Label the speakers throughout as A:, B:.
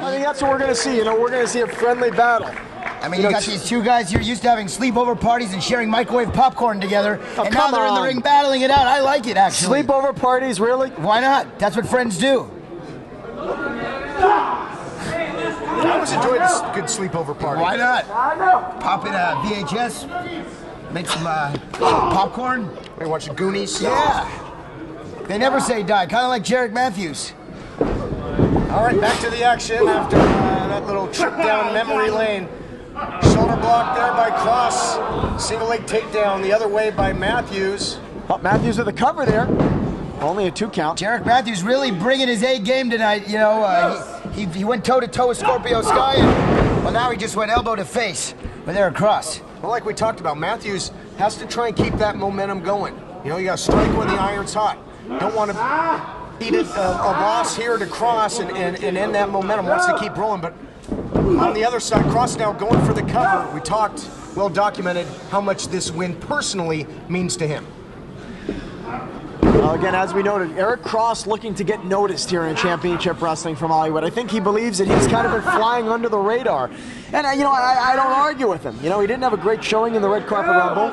A: I think that's what we're going to see. You know, we're going to see a friendly battle.
B: I mean, you got these two guys here used to having sleepover parties and sharing microwave popcorn together, and now they're in the ring battling it out. I like it, actually.
A: Sleepover parties, really?
B: Why not? That's what friends do.
C: I always enjoyed a good sleepover party.
B: Why not? Pop in a VHS, make some popcorn.
C: Maybe watch the Goonies.
B: Yeah. They never say die, kind of like Jarek Matthews.
C: All right, back to the action after that little trip down memory lane. Shoulder block there by Cross. Single leg takedown the other way by Matthews.
A: Oh, Matthews with a cover there. Only a 2 count.
B: Jarek Matthews really bringing his A game tonight. You know, he went toe-to-toe with Scorpio Sky, and well, now he just went elbow to face with Eric Cross.
C: Well, like we talked about, Matthews has to try and keep that momentum going. You know, you got to strike when the iron's hot. Don't want to eat a loss here to Cross and end that momentum. Wants to keep rolling, but on the other side, Cross now going for the cover. We talked, well documented, how much this win personally means to him.
A: Well, again, as we noted, Eric Cross looking to get noticed here in Championship Wrestling from Hollywood. I think he believes that he's kind of been flying under the radar. And, you know, I don't argue with him. You know, he didn't have a great showing in the Red Carpet Rumble.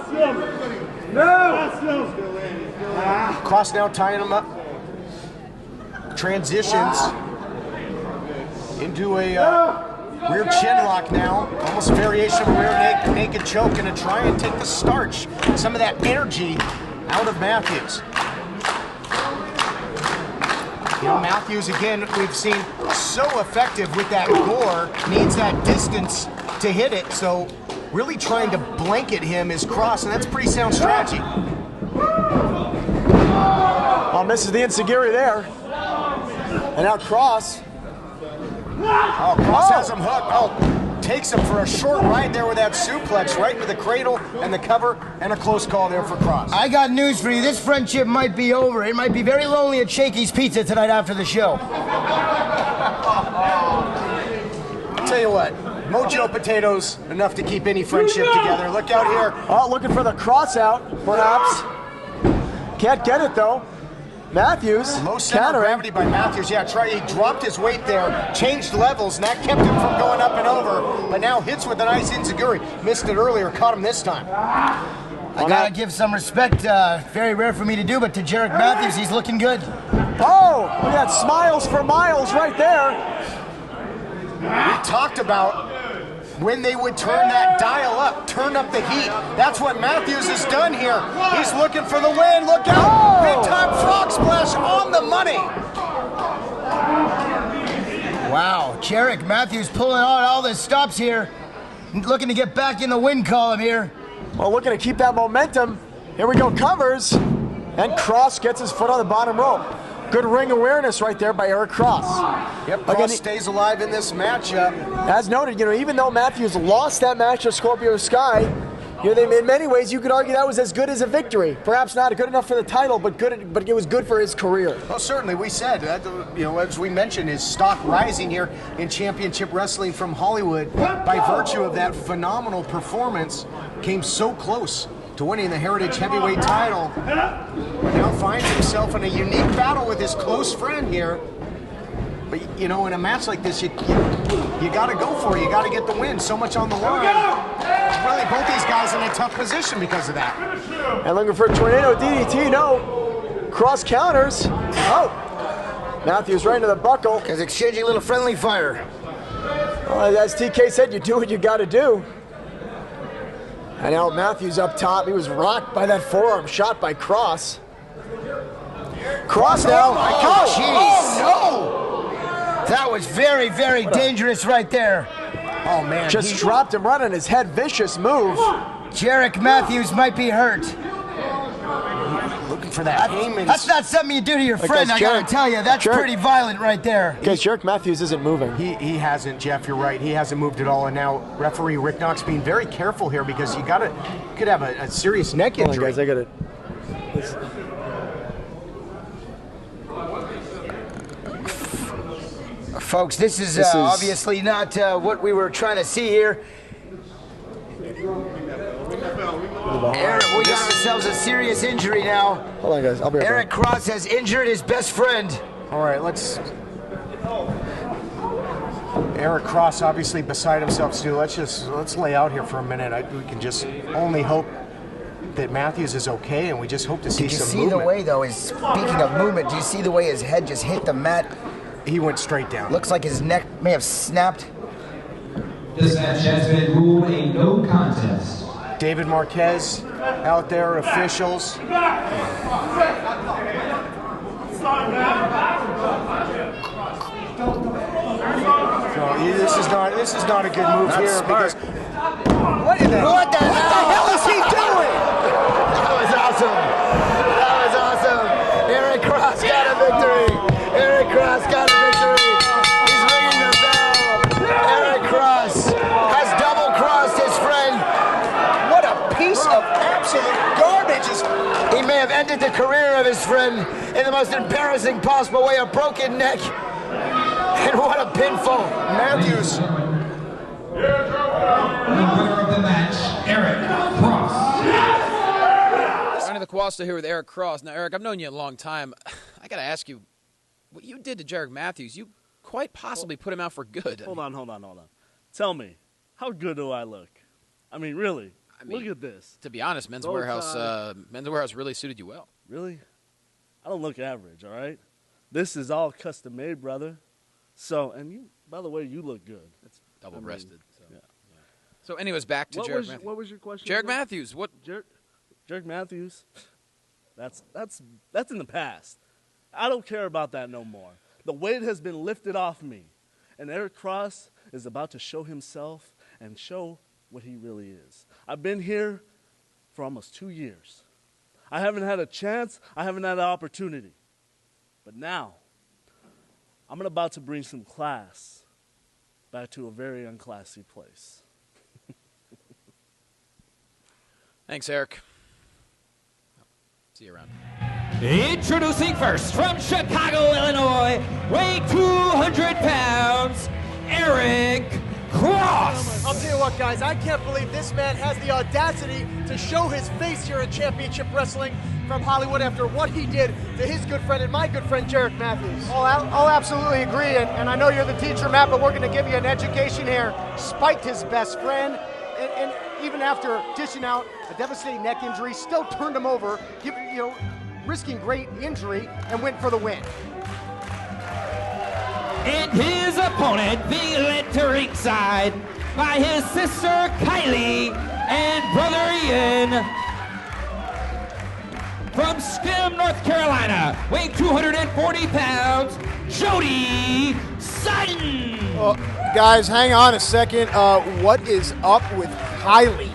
C: Cross now tying him up. Transitions into a rear chin lock now. Almost a variation of a rear naked choke, and to try and take the starch, some of that energy out of Matthews. You know, Matthews, again, we've seen so effective with that gore, needs that distance to hit it, so really trying to blanket him is Cross, and that's pretty sound strategy.
A: Oh, misses the enziguri there. And now Cross.
C: Oh, Cross has him hooked. Oh, takes him for a short ride there with that suplex, right into the cradle and the cover, and a close call there for Cross.
B: I got news for you. This friendship might be over. It might be very lonely at Shakey's Pizza tonight after the show.
C: I'll tell you what, Mojo Potatoes, enough to keep any friendship together. Look out here.
A: Oh, looking for the cross out, perhaps. Can't get it, though. Matthews,
C: low center of gravity by Matthews. Yeah, he dropped his weight there, changed levels, and that kept him from going up and over. But now hits with a nice enziguri. Missed it earlier, caught him this time.
B: I gotta give some respect, very rare for me to do, but to Jarek Matthews, he's looking good.
A: Oh, we got smiles for miles right there.
C: We talked about when they would turn that dial up, turn up the heat. That's what Matthews has done here. He's looking for the win. Look out! Big time frog splash on the money.
B: Wow, Jarek Matthews pulling out all the stops here. Looking to get back in the win column here.
A: Well, looking to keep that momentum. Here we go, covers. And Cross gets his foot on the bottom rope. Good ring awareness right there by Eric Cross.
C: Yep, Cross stays alive in this matchup.
A: As noted, you know, even though Matthews lost that match to Scorpio Sky, you know, in many ways you could argue that was as good as a victory. Perhaps not good enough for the title, but it was good for his career.
C: Well, certainly, we said that, you know, as we mentioned, his stock rising here in Championship Wrestling from Hollywood by virtue of that phenomenal performance, came so close to winning the Heritage Heavyweight title. Now finds himself in a unique battle with his close friend here. But, you know, in a match like this, you got to go for it. You got to get the win. So much on the line. Really, both these guys in a tough position because of that.
A: And looking for a tornado DDT. No. Cross counters. Oh. Matthews right into the buckle.
B: Because exchanging a little friendly fire.
A: Well, as TK said, you do what you got to do. And now Matthews up top. He was rocked by that forearm shot by Cross. Cross now.
B: Oh, jeez. Oh, no. That was very, very dangerous right there.
C: Oh, man.
A: Just dropped him right on his head. Vicious move.
B: Jarek Matthews might be hurt.
C: Looking for that.
B: That's not something you do to your friend, I gotta tell you. That's pretty violent right there.
A: Because Jarek Matthews isn't moving.
C: He hasn't, Jeff, you're right. He hasn't moved at all. And now referee Rick Knox being very careful here because you could have a serious neck injury.
A: Hold on, guys, I gotta...
B: Folks, this is obviously not what we were trying to see here. Eric, we got ourselves a serious injury now.
A: Hold on, guys. I'll be right back.
B: Eric Cross has injured his best friend.
C: All right, let's... Eric Cross obviously beside himself, Stu. Let's lay out here for a minute. We can just only hope that Matthews is okay, and we just hope to see some movement.
B: Did you see the way, though, speaking of movement, do you see the way his head just hit the mat?
C: He went straight down.
B: Looks like his neck may have snapped.
D: This match has been ruled a no contest.
C: David Marquez out there, officials. So this is not a good move here because what the hell is he doing?
B: That was awesome. That was awesome. Eric Cross got a victory. Eric Cross got a victory. He's ringing the bell. Eric Cross has double-crossed his friend.
C: What a piece of absolute garbage.
B: He may have ended the career of his friend in the most embarrassing possible way, a broken neck. And what a pinfall.
C: Matthews.
D: The winner of the match, Eric Cross.
E: Ronnie LaQuasta here with Eric Cross. Now, Eric, I've known you a long time. I got to ask you, what you did to Jarek Matthews, you quite possibly put him out for good.
F: Hold on. Tell me, how good do I look? I mean, really, look at this.
E: To be honest, Men's Warehouse really suited you well.
F: Really? I don't look average, all right? This is all custom made, brother. So, and you, by the way, you look good.
E: It's double-breasted.
F: Yeah.
E: So, anyways, back to Jarek Matthews.
F: What was your question?
E: Jarek Matthews, what?
F: Jarek Matthews, that's in the past. I don't care about that no more. The weight has been lifted off me, and Eric Cross is about to show himself and show what he really is. I've been here for almost 2 years. I haven't had a chance. I haven't had an opportunity. But now, I'm about to bring some class back to a very unclassy place.
E: Thanks, Eric. See you around.
G: Introducing first from Chicago, Illinois, weighing 200 pounds, Eric Cross.
A: I'll tell you what, guys, I can't believe this man has the audacity to show his face here in Championship Wrestling from Hollywood after what he did to his good friend and my good friend, Jarek Matthews.
H: I'll absolutely agree, and I know you're the teacher, Matt, but we're going to give you an education here. Spiked his best friend, and even after dishing out a devastating neck injury, still turned him over, risking great injury, and went for the win.
G: And his opponent being led to ringside by his sister Kylie and brother Ian from Skim, North Carolina, weighing 240 pounds, Jodie Sutton.
A: Guys, hang on a second. What is up with Kylie?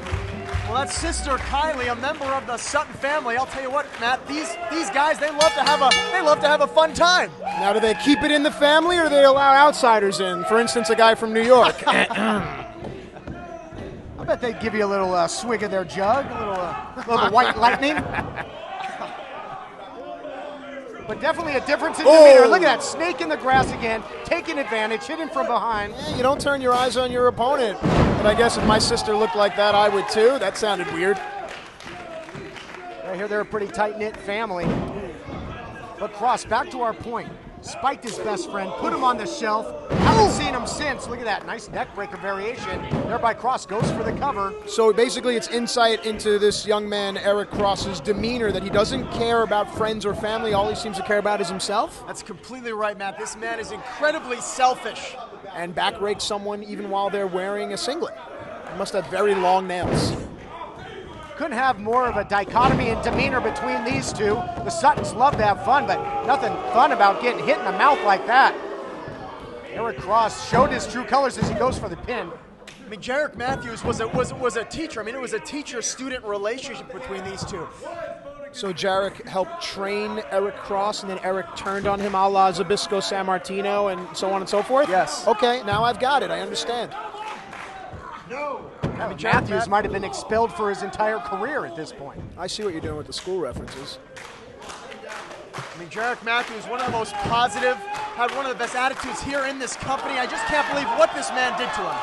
A: Well, that's Sister Kylie, a member of the Sutton family. I'll tell you what, Matt, these guys, they love to have a fun time.
H: Now, do they keep it in the family, or do they allow outsiders in? For instance, a guy from New York. I bet they'd give you a little swig of their jug, a little white lightning. But definitely a difference in demeanor. Look at that, snake in the grass again, taking advantage, hitting from behind.
A: Yeah, you don't turn your eyes on your opponent. But I guess if my sister looked like that, I would too. That sounded weird.
H: I hear they're a pretty tight-knit family. But Cross, back to our point. Spiked his best friend, put him on the shelf. Haven't seen him since. Look at that, nice neck breaker variation. Thereby Cross goes for the cover.
A: So basically it's insight into this young man, Eric Cross's demeanor, that he doesn't care about friends or family. All he seems to care about is himself? That's completely right, Matt. This man is incredibly selfish. And back rakes someone even while they're wearing a singlet. He must have very long nails.
H: Couldn't have more of a dichotomy in demeanor between these two. The Suttons love to have fun, but nothing fun about getting hit in the mouth like that. Eric Cross showed his true colors as he goes for the pin.
A: I mean, Jarek Matthews was a teacher. I mean, it was a teacher-student relationship between these two. So Jarek helped train Eric Cross, and then Eric turned on him a la Zbyszko Sammartino and so on and so forth? Yes. Okay, now I've got it. I understand.
H: No. I mean, Matthews might have been expelled for his entire career at this point.
A: I see what you're doing with the school references. I mean, Jarek Matthews, one of the most positive, had one of the best attitudes here in this company. I just can't believe what this man did to him.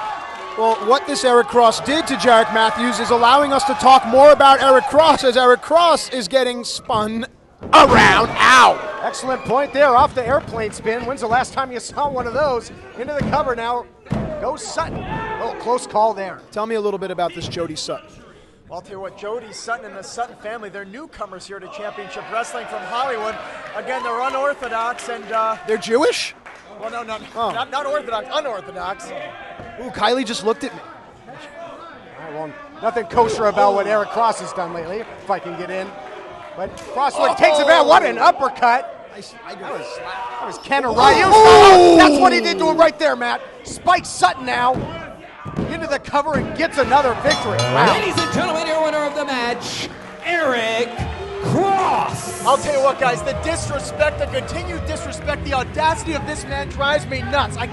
A: Well, what this Eric Cross did to Jarek Matthews is allowing us to talk more about Eric Cross, as Eric Cross is getting spun
B: around. Ow!
H: Excellent point there off the airplane spin. When's the last time you saw one of those? Into the cover now. Goes Sutton. Oh, close call there.
C: Tell me a little bit about this Jodie Sutton.
A: Well, I'll tell you what, Jodie Sutton and the Sutton family, they're newcomers here to Championship Wrestling from Hollywood. Again, they're unorthodox and,
C: They're Jewish?
A: well, no,
C: Oh.
A: not orthodox, unorthodox.
C: Ooh, Kylie just looked at me.
H: All right, well, nothing kosher about what Eric Cross has done lately, if I can get in. But Cross takes it back. What an uppercut. That was Ken O'Reilly. That's what he did to him right there, Matt. Spikes Sutton now into the cover and gets another victory. Wow.
G: Ladies and gentlemen, your winner of the match, Eric Cross.
A: I'll tell you what, guys, the disrespect, the continued disrespect, the audacity of this man drives me nuts. I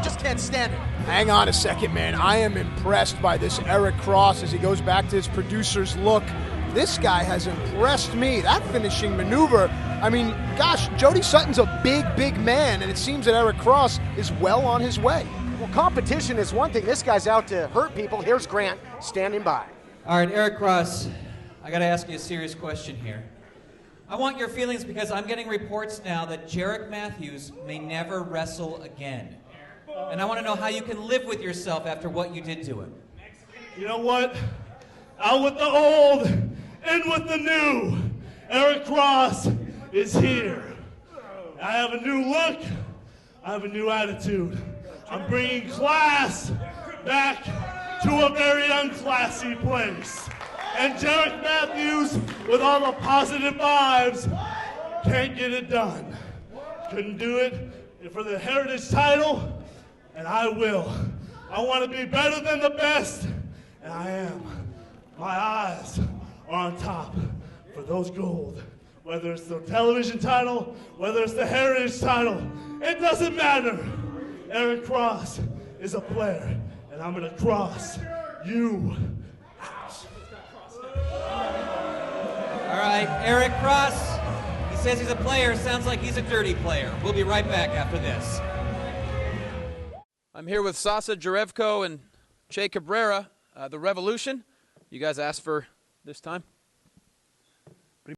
A: just can't stand it.
C: Hang on a second, man. I am impressed by this Eric Cross as he goes back to his producer's look. This guy has impressed me. That finishing maneuver, I mean, gosh, Jodie Sutton's a big, big man, and it seems that Eric Cross is well on his way.
H: Well, competition is one thing. This guy's out to hurt people. Here's Grant standing by.
G: All right, Eric Cross, I got to ask you a serious question here. I want your feelings because I'm getting reports now that Jarek Matthews may never wrestle again. And I want to know how you can live with yourself after what you did to him.
F: You know what? Out with the old, in with the new. Eric Cross is here. I have a new look. I have a new attitude. I'm bringing class back to a very unclassy place. And Jarek Matthews, with all the positive vibes, can't get it done. Couldn't do it for the Heritage title, and I will. I want to be better than the best, and I am. My eyes are on top for those gold. Whether it's the television title, whether it's the Heritage title, it doesn't matter. Eric Cross is a player, and I'm going to cross you out.
G: All right, Eric Cross, he says he's a player. Sounds like he's a dirty player. We'll be right back after this.
E: I'm here with Sasa Jarevko and Che Cabrera, the Revolution. You guys asked for this time.